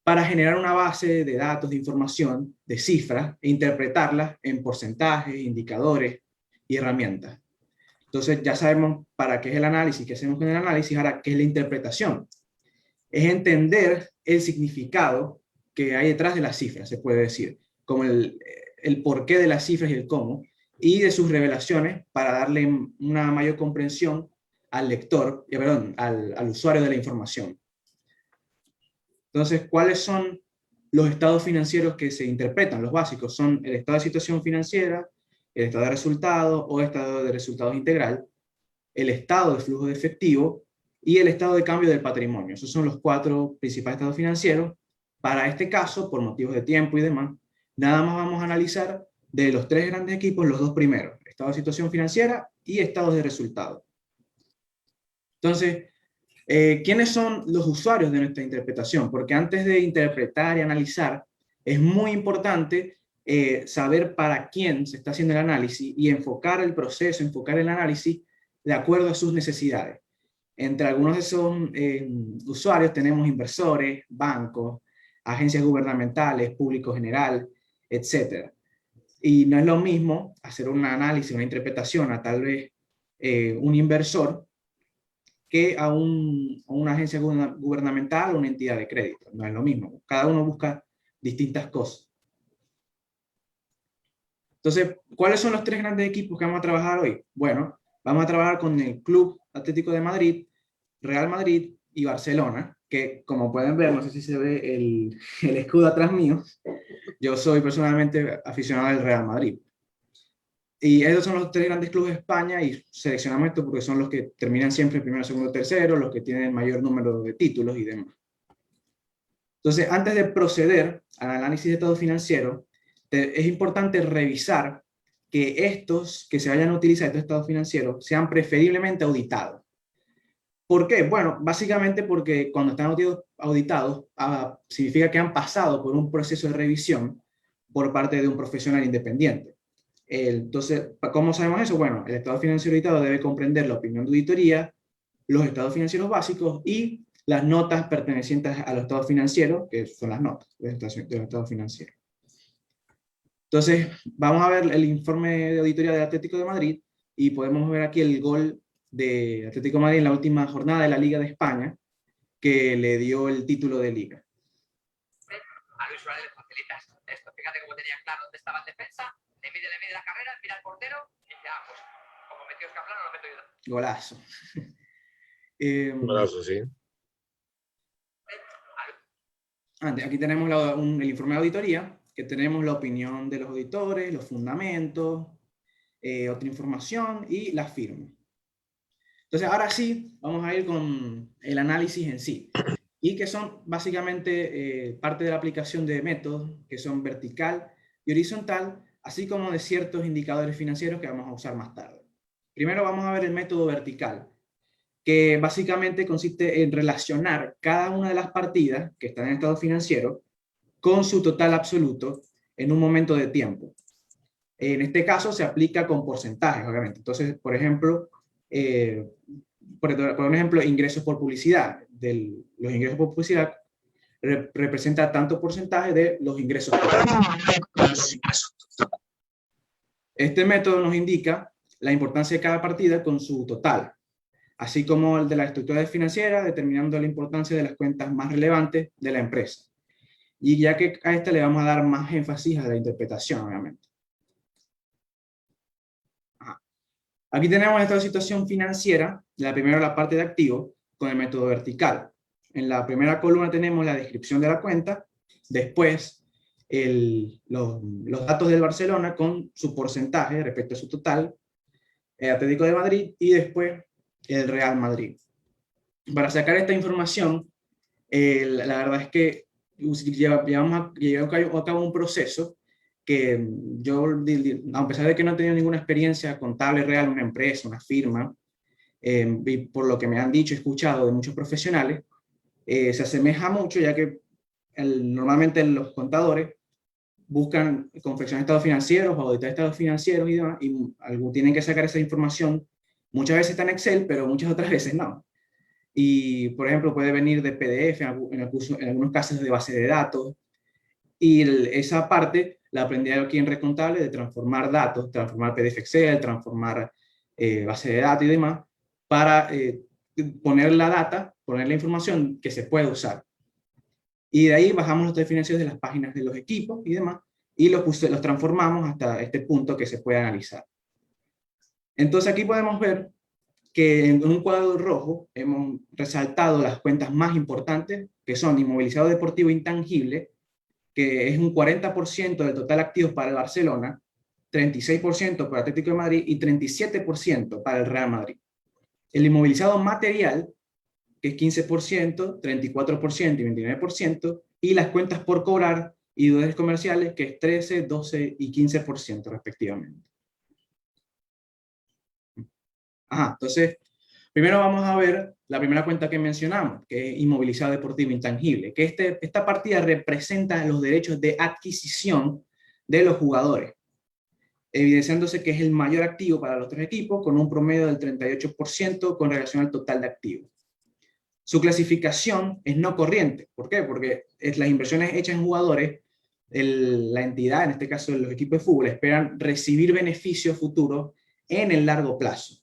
para generar una base de datos, de información, de cifras, e interpretarlas en porcentajes, indicadores y herramientas. Entonces ya sabemos para qué es el análisis, qué hacemos con el análisis, ahora qué es la interpretación. Es entender el significado que hay detrás de las cifras, se puede decir, como el porqué de las cifras y el cómo, y de sus revelaciones para darle una mayor comprensión al lector, perdón, al usuario de la información. Entonces, ¿cuáles son los estados financieros que se interpretan? Los básicos son el estado de situación financiera, el estado de resultados o estado de resultados integral, el estado de flujo de efectivo y el estado de cambio del patrimonio. Esos son los 4 principales estados financieros. Para este caso, por motivos de tiempo y demás, nada más vamos a analizar de los 3 grandes equipos los 2 primeros, estado de situación financiera y estados de resultados. Entonces, ¿quiénes son los usuarios de nuestra interpretación? Porque antes de interpretar y analizar, es muy importante saber para quién se está haciendo el análisis y enfocar el proceso, enfocar el análisis de acuerdo a sus necesidades. Entre algunos de esos usuarios tenemos inversores, bancos, agencias gubernamentales, público general, etc. Y no es lo mismo hacer un análisis, una interpretación a tal vez un inversor que a una agencia gubernamental o una entidad de crédito. No es lo mismo. Cada uno busca distintas cosas. Entonces, ¿cuáles son los 3 grandes equipos que vamos a trabajar hoy? Bueno, vamos a trabajar con el Club Atlético de Madrid, Real Madrid y Barcelona, que como pueden ver, no sé si se ve el escudo atrás mío, yo soy personalmente aficionado al Real Madrid. Y esos son los 3 grandes clubes de España y seleccionamos esto porque son los que terminan siempre primero, segundo, tercero, los que tienen el mayor número de títulos y demás. Entonces, antes de proceder al análisis de estado financiero, es importante revisar que estos que se vayan a utilizar, estos estados financieros, sean preferiblemente auditados. ¿Por qué? Bueno, básicamente porque cuando están auditados, significa que han pasado por un proceso de revisión por parte de un profesional independiente. Entonces, ¿cómo sabemos eso? Bueno, el estado financiero auditado debe comprender la opinión de auditoría, los estados financieros básicos y las notas pertenecientes a los estados financieros, que son las notas del estado financiero. Entonces, vamos a ver el informe de auditoría del Atlético de Madrid y podemos ver aquí el gol de Atlético de Madrid en la última jornada de la Liga de España, que le dio el título de Liga. A Luis Suárez le facilitas esto. Fíjate cómo tenía claro dónde estaba en defensa, le mide la carrera, mira al portero y dice, pues como metió Escaplano, lo meto yo. Golazo. Golazo, sí. Aquí tenemos el informe de auditoría, que tenemos la opinión de los auditores, los fundamentos, otra información y la firma. Entonces, ahora sí, vamos a ir con el análisis en sí, y que son básicamente parte de la aplicación de métodos que son vertical y horizontal, así como de ciertos indicadores financieros que vamos a usar más tarde. Primero vamos a ver el método vertical, que básicamente consiste en relacionar cada una de las partidas que están en estado financiero con su total absoluto en un momento de tiempo. En este caso se aplica con porcentajes, obviamente. Entonces, por ejemplo, por un ejemplo, ingresos por publicidad. Los ingresos por publicidad representa tanto porcentaje de los ingresos totales. Este método nos indica la importancia de cada partida con su total, así como el de la estructura financiera, determinando la importancia de las cuentas más relevantes de la empresa. Y ya que a esta le vamos a dar más énfasis a la interpretación, obviamente. Aquí tenemos esta situación financiera, la parte de activos, con el método vertical. En la primera columna tenemos la descripción de la cuenta, después los datos del Barcelona con su porcentaje respecto a su total, el Atlético de Madrid y después el Real Madrid. Para sacar esta información, la verdad es que llevamos a cabo un proceso que yo, a pesar de que no he tenido ninguna experiencia contable real en una empresa, una firma, y por lo que me han dicho y escuchado de muchos profesionales, se asemeja mucho, ya que normalmente los contadores buscan confeccionar estados financieros o auditar estados financieros y demás, y tienen que sacar esa información. Muchas veces está en Excel, pero muchas otras veces no. y, por ejemplo, puede venir de PDF, en algunos casos de base de datos, y esa parte la aprendí aquí en Red Contable de transformar datos, transformar PDF Excel, transformar base de datos y demás, para poner la data, poner la información que se puede usar. Y de ahí bajamos los diferenciales de las páginas de los equipos y demás, y los transformamos hasta este punto que se puede analizar. Entonces aquí podemos ver que en un cuadro rojo hemos resaltado las cuentas más importantes, que son inmovilizado deportivo intangible, que es un 40% del total activos para el Barcelona, 36% para el Atlético de Madrid y 37% para el Real Madrid. El inmovilizado material, que es 15%, 34% y 29%, y las cuentas por cobrar y deudas comerciales, que es 13, 12 y 15% respectivamente. Entonces, primero vamos a ver la primera cuenta que mencionamos, que es inmovilizado deportivo intangible, que esta partida representa los derechos de adquisición de los jugadores, evidenciándose que es el mayor activo para los tres equipos, con un promedio del 38% con relación al total de activos. Su clasificación es no corriente. ¿Por qué? Porque las inversiones hechas en jugadores, la entidad, en este caso los equipos de fútbol, esperan recibir beneficios futuros en el largo plazo.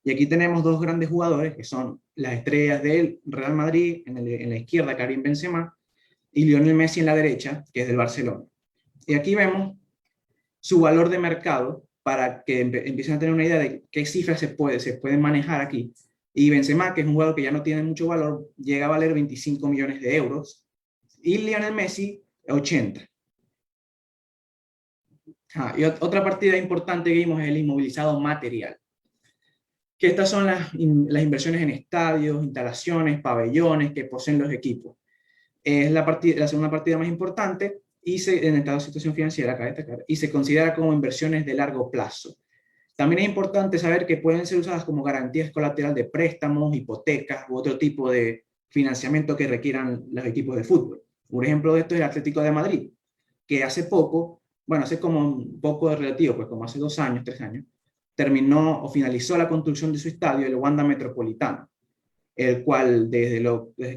Y aquí tenemos dos grandes jugadores, que son las estrellas del Real Madrid, en la izquierda, Karim Benzema, y Lionel Messi en la derecha, que es del Barcelona. Y aquí vemos su valor de mercado para que empiecen a tener una idea de qué cifras se pueden manejar aquí. Y Benzema, que es un jugador que ya no tiene mucho valor, llega a valer 25 millones de euros. Y Lionel Messi, 80. Y otra partida importante que vimos es el inmovilizado material. Que estas son las inversiones en estadios, instalaciones, pabellones que poseen los equipos. Es la segunda partida más importante en esta situación financiera, acá destacar, y se considera como inversiones de largo plazo. También es importante saber que pueden ser usadas como garantías colateral de préstamos, hipotecas u otro tipo de financiamiento que requieran los equipos de fútbol. Un ejemplo de esto es el Atlético de Madrid, que hace poco, bueno, hace como un poco de relativo, pues como hace 2 años, 3 años, terminó o finalizó la construcción de su estadio, el Wanda Metropolitano, el cual desde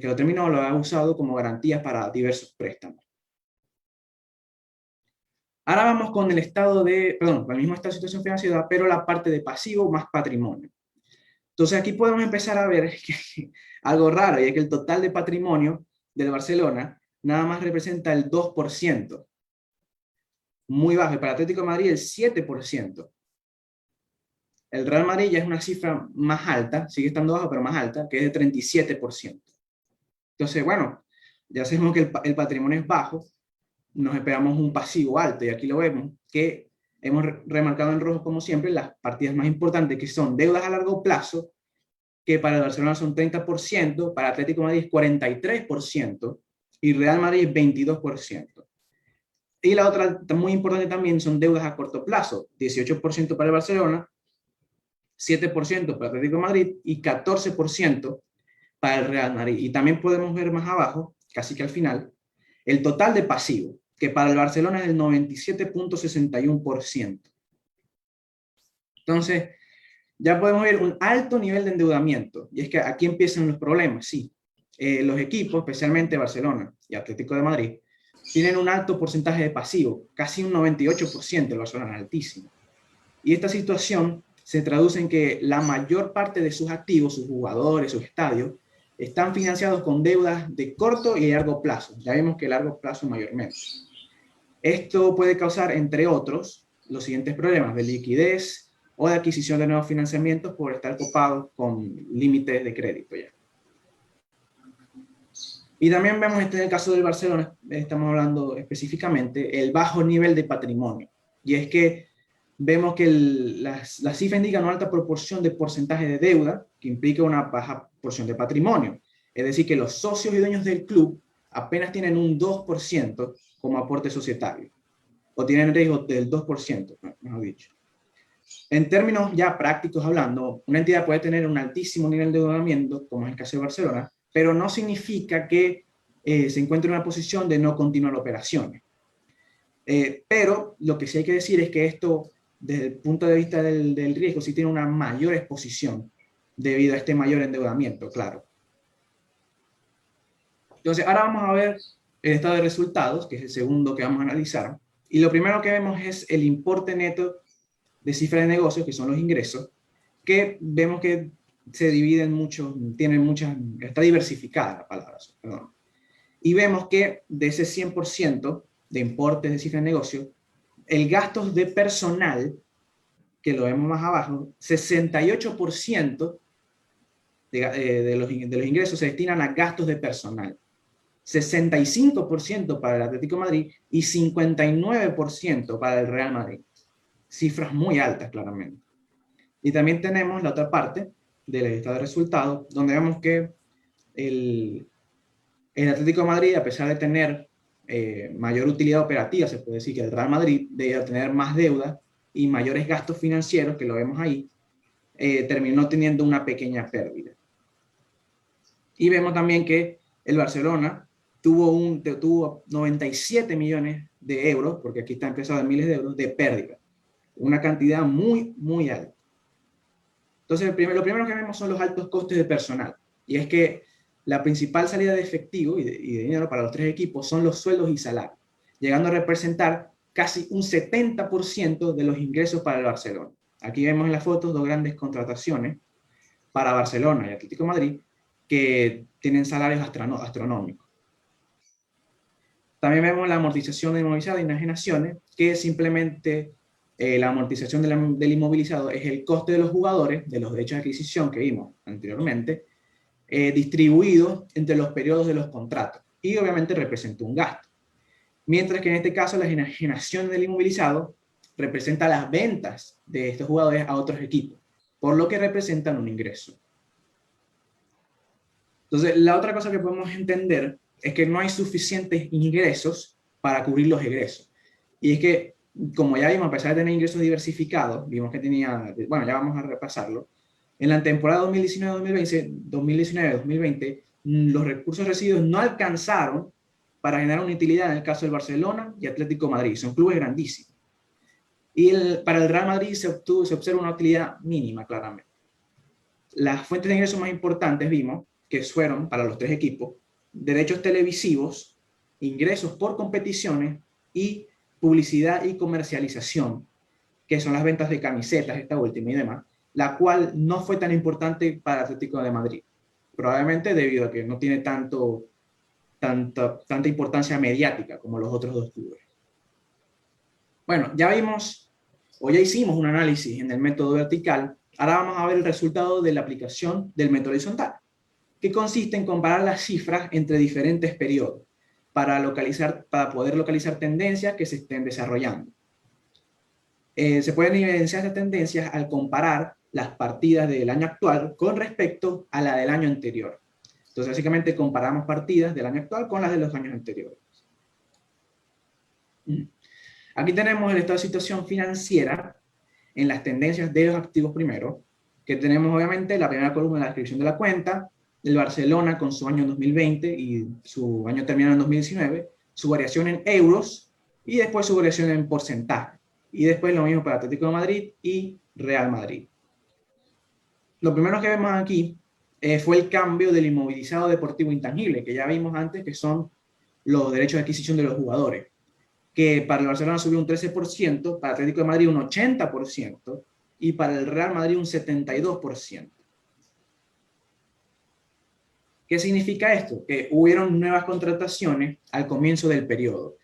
que lo terminó lo ha usado como garantía para diversos préstamos. Ahora vamos con el con el mismo estado de situación financiera, pero la parte de pasivo más patrimonio. Entonces aquí podemos empezar a ver algo raro, y es que el total de patrimonio del Barcelona nada más representa el 2%. Muy bajo, y para Atlético de Madrid el 7%. El Real Madrid ya es una cifra más alta, sigue estando bajo, pero más alta, que es de 37%. Entonces, bueno, ya sabemos que el patrimonio es bajo, nos esperamos un pasivo alto, y aquí lo vemos, que hemos remarcado en rojo, como siempre, las partidas más importantes, que son deudas a largo plazo, que para el Barcelona son 30%, para Atlético de Madrid es 43%, y Real Madrid es 22%. Y la otra muy importante también son deudas a corto plazo, 18% para el Barcelona, 7% para Atlético de Madrid y 14% para el Real Madrid. Y también podemos ver más abajo, casi que al final, el total de pasivo, que para el Barcelona es el 97.61%. Entonces, ya podemos ver un alto nivel de endeudamiento. Y es que aquí empiezan los problemas, sí. Los equipos, especialmente Barcelona y Atlético de Madrid, tienen un alto porcentaje de pasivo, casi un 98%, el Barcelona es altísimo. Y esta situación se traduce en que la mayor parte de sus activos, sus jugadores, sus estadios, están financiados con deudas de corto y largo plazo. Ya vemos que largo plazo mayormente. Esto puede causar, entre otros, los siguientes problemas de liquidez o de adquisición de nuevos financiamientos por estar copados con límites de crédito ya. Y también vemos en el caso del Barcelona, estamos hablando específicamente, el bajo nivel de patrimonio. Y es que vemos que la cifra indica una alta proporción de porcentaje de deuda, que implica una baja porción de patrimonio. Es decir, que los socios y dueños del club apenas tienen un 2% como aporte societario, o tienen riesgo del 2%, mejor dicho. En términos ya prácticos hablando, una entidad puede tener un altísimo nivel de endeudamiento, como es el caso de Barcelona, pero no significa que se encuentre en una posición de no continuar operaciones. Pero lo que sí hay que decir es que esto, desde el punto de vista del riesgo, sí tiene una mayor exposición debido a este mayor endeudamiento, claro. Entonces, ahora vamos a ver el estado de resultados, que es el segundo que vamos a analizar. Y lo primero que vemos es el importe neto de cifra de negocios, que son los ingresos, que vemos que se dividen mucho, tienen muchas, está diversificada la palabra, perdón. Y vemos que de ese 100% de importes de cifra de negocio, el gasto de personal, que lo vemos más abajo, 68% de los ingresos se destinan a gastos de personal. 65% para el Atlético de Madrid y 59% para el Real Madrid. Cifras muy altas, claramente. Y también tenemos la otra parte del estado de resultados, donde vemos que el Atlético de Madrid, a pesar de tener mayor utilidad operativa, se puede decir que el Real Madrid, de tener más deuda y mayores gastos financieros, que lo vemos ahí, terminó teniendo una pequeña pérdida. Y vemos también que el Barcelona tuvo 97 millones de euros, porque aquí está empezado en miles de euros, de pérdida. Una cantidad muy, muy alta. Entonces, lo primero que vemos son los altos costes de personal. Y es que la principal salida de efectivo y de dinero para los tres equipos son los sueldos y salarios, llegando a representar casi un 70% de los ingresos para el Barcelona. Aquí vemos en las fotos dos grandes contrataciones para Barcelona y Atlético de Madrid que tienen salarios astronómicos. También vemos la amortización de inmovilizado y enajenaciones, que simplemente la amortización del inmovilizado es el coste de los jugadores, de los derechos de adquisición que vimos anteriormente, distribuidos entre los periodos de los contratos. Y obviamente representa un gasto. Mientras que en este caso la enajenación del inmovilizado representa las ventas de estos jugadores a otros equipos, por lo que representan un ingreso. Entonces, la otra cosa que podemos entender es que no hay suficientes ingresos para cubrir los egresos. Y es que, como ya vimos, a pesar de tener ingresos diversificados, vimos que tenía, bueno, ya vamos a repasarlo, en la temporada 2019-2020, los recursos recibidos no alcanzaron para generar una utilidad en el caso del Barcelona y Atlético de Madrid. Son clubes grandísimos. Y para el Real Madrid se observa una utilidad mínima, claramente. Las fuentes de ingresos más importantes vimos que fueron para los tres equipos derechos televisivos, ingresos por competiciones y publicidad y comercialización, que son las ventas de camisetas, esta última y demás, la cual no fue tan importante para Atlético de Madrid, probablemente debido a que no tiene tanta importancia mediática como los otros dos clubes. Bueno, ya vimos, o ya hicimos un análisis en el método vertical, ahora vamos a ver el resultado de la aplicación del método horizontal, que consiste en comparar las cifras entre diferentes periodos para poder localizar tendencias que se estén desarrollando. Se pueden evidenciar estas tendencias al comparar las partidas del año actual con respecto a la del año anterior. Entonces, básicamente comparamos partidas del año actual con las de los años anteriores. Aquí tenemos el estado de situación financiera en las tendencias de los activos primero, que tenemos obviamente la primera columna, la descripción de la cuenta, el Barcelona con su año 2020 y su año terminado en 2019, su variación en euros y después su variación en porcentaje. Y después lo mismo para Atlético de Madrid y Real Madrid. Lo primero que vemos aquí fue el cambio del inmovilizado deportivo intangible, que ya vimos antes, que son los derechos de adquisición de los jugadores, que para el Barcelona subió un 13%, para Atlético de Madrid un 80% y para el Real Madrid un 72%. ¿Qué significa esto? Que hubieron nuevas contrataciones al comienzo del periodo.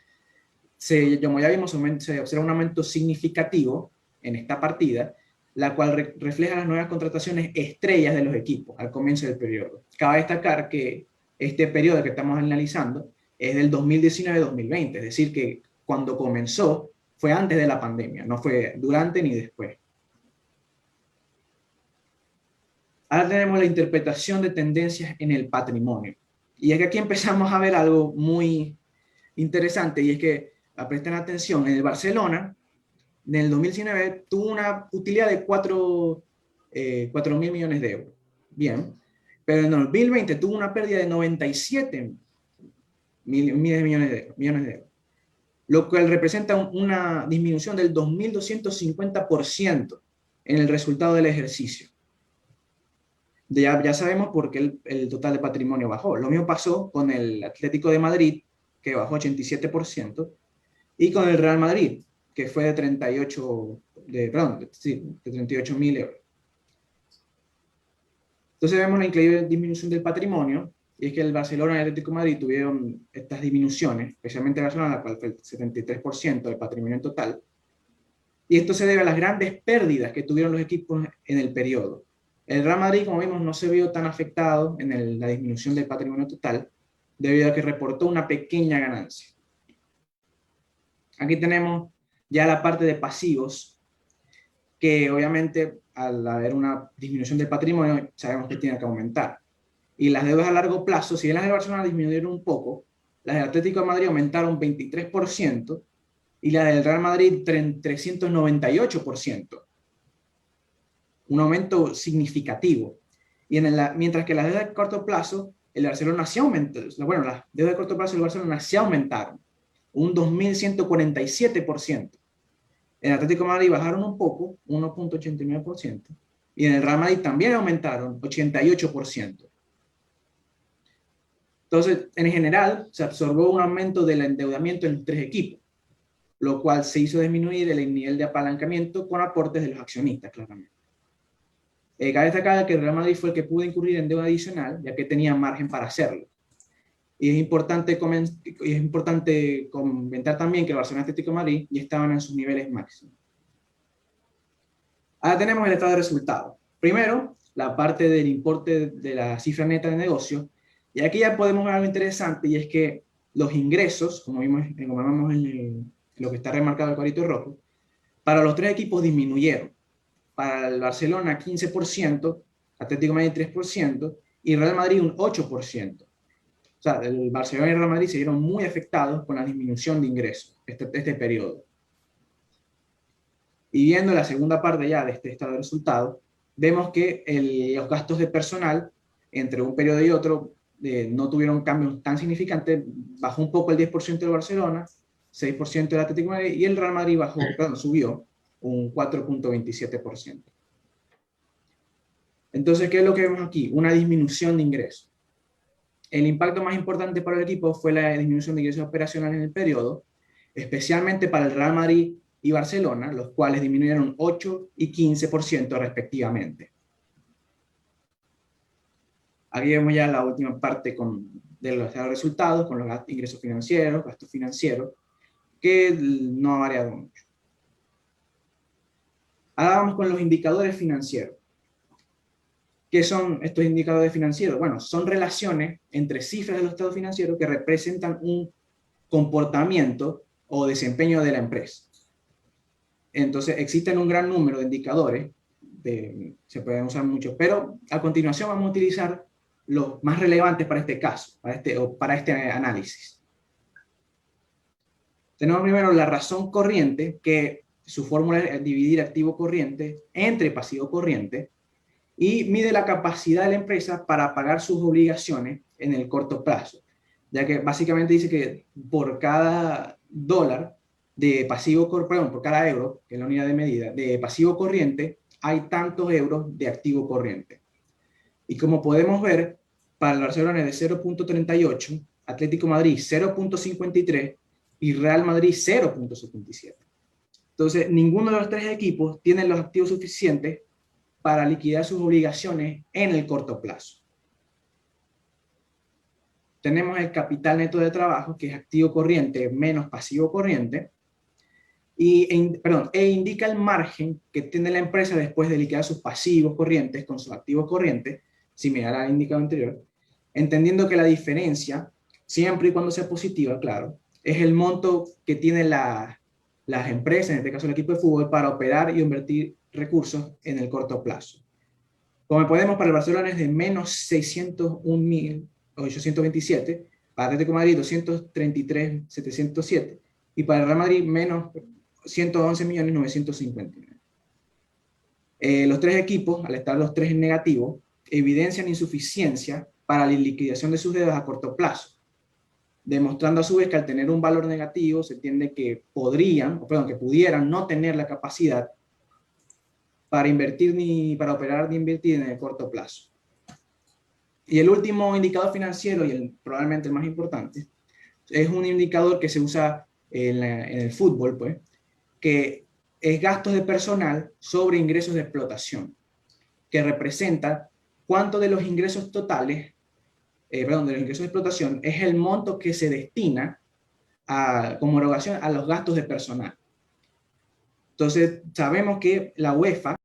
Como ya vimos, se observa un aumento significativo en esta partida, la cual refleja las nuevas contrataciones estrellas de los equipos al comienzo del periodo. Cabe destacar que este periodo que estamos analizando es del 2019-2020, es decir, que cuando comenzó fue antes de la pandemia, no fue durante ni después. Ahora tenemos la interpretación de tendencias en el patrimonio. Y es que aquí empezamos a ver algo muy interesante, y es que, presten atención, en el Barcelona, en el 2019, tuvo una utilidad de 4.000 millones de euros. Bien, pero en el 2020 tuvo una pérdida de 97 millones de euros, lo cual representa una disminución del 2.250% en el resultado del ejercicio. Ya sabemos por qué el total de patrimonio bajó. Lo mismo pasó con el Atlético de Madrid, que bajó 87%, y con el Real Madrid, que fue de 38, perdón, sí, de 38.000 euros. Entonces vemos la increíble disminución del patrimonio, y es que el Barcelona y el Atlético de Madrid tuvieron estas disminuciones, especialmente Barcelona, la cual fue el 73% del patrimonio en total, y esto se debe a las grandes pérdidas que tuvieron los equipos en el periodo. El Real Madrid, como vimos, no se vio tan afectado en la disminución del patrimonio total, debido a que reportó una pequeña ganancia. Aquí tenemos ya la parte de pasivos, que obviamente al haber una disminución del patrimonio sabemos que tiene que aumentar. Y las deudas a largo plazo, si bien las de Barcelona disminuyeron un poco, las del Atlético de Madrid aumentaron 23% y las del Real Madrid 398%. Un aumento significativo. Y mientras que las deudas de corto plazo, el Barcelona sí aumentó, bueno, las deudas de corto plazo del Barcelona sí aumentaron, un 2.147%. En el Atlético de Madrid bajaron un poco, 1.89%, y en el Real Madrid también aumentaron 88%. Entonces, en general, se absorbió un aumento del endeudamiento en los tres equipos, lo cual se hizo disminuir el nivel de apalancamiento con aportes de los accionistas, claramente. Cabe destacar que el Real Madrid fue el que pudo incurrir en deuda adicional, ya que tenía margen para hacerlo. Y es importante comentar también que el Barcelona y el Atlético de Madrid ya estaban en sus niveles máximos. Ahora tenemos el estado de resultados. Primero, la parte del importe de la cifra neta de negocio. Y aquí ya podemos ver algo interesante, y es que los ingresos, como vemos en lo que está remarcado el cuadrito rojo, para los tres equipos disminuyeron. Para el Barcelona 15%, Atlético de Madrid 3% y Real Madrid un 8%. O sea, el Barcelona y el Real Madrid se vieron muy afectados con la disminución de ingresos este periodo. Y viendo la segunda parte ya de este estado de resultados, vemos que los gastos de personal entre un periodo y otro no tuvieron cambios tan significantes. Bajó un poco el 10% del Barcelona, 6% del Atlético de Madrid, y el Real Madrid subió un 4.27%. Entonces, ¿qué es lo que vemos aquí? Una disminución de ingresos. El impacto más importante para el equipo fue la disminución de ingresos operacionales en el periodo, especialmente para el Real Madrid y Barcelona, los cuales disminuyeron 8 y 15% respectivamente. Aquí vemos ya la última parte de los resultados, con los ingresos financieros, gastos financieros, que no ha variado mucho. Ahora vamos con los indicadores financieros. ¿Qué son estos indicadores financieros? Bueno, son relaciones entre cifras de los estados financieros que representan un comportamiento o desempeño de la empresa. Entonces, existen un gran número de indicadores, se pueden usar muchos, pero a continuación vamos a utilizar los más relevantes para este caso, para este análisis. Tenemos primero la razón corriente, que su fórmula es dividir activo corriente entre pasivo corriente, y mide la capacidad de la empresa para pagar sus obligaciones en el corto plazo, ya que básicamente dice que por cada dólar de pasivo, por cada euro, que es la unidad de medida, de pasivo corriente, hay tantos euros de activo corriente. Y como podemos ver, para el Barcelona es de 0.38, Atlético Madrid 0.53 y Real Madrid 0.77. Entonces, ninguno de los tres equipos tiene los activos suficientes para liquidar sus obligaciones en el corto plazo. Tenemos el capital neto de trabajo, que es activo corriente menos pasivo corriente, e indica el margen que tiene la empresa después de liquidar sus pasivos corrientes con sus activos corrientes, similar al indicador anterior, entendiendo que la diferencia, siempre y cuando sea positiva, claro, es el monto que tienen las empresas, en este caso el equipo de fútbol, para operar y invertir recursos en el corto plazo. Como podemos, para el Barcelona es de menos 601.827, para Atlético de Madrid 233.707 y para el Real Madrid menos 111.959. Los tres equipos, al estar los tres en negativo, evidencian insuficiencia para la liquidación de sus deudas a corto plazo, demostrando a su vez que al tener un valor negativo se entiende que pudieran no tener la capacidad para invertir para operar ni invertir en el corto plazo. Y el último indicador financiero, y probablemente el más importante, es un indicador que se usa en el fútbol, pues, que es gastos de personal sobre ingresos de explotación, que representa cuánto de los ingresos totales, perdón, de los ingresos de explotación es el monto que se destina como erogación a los gastos de personal. Entonces, sabemos que la UEFA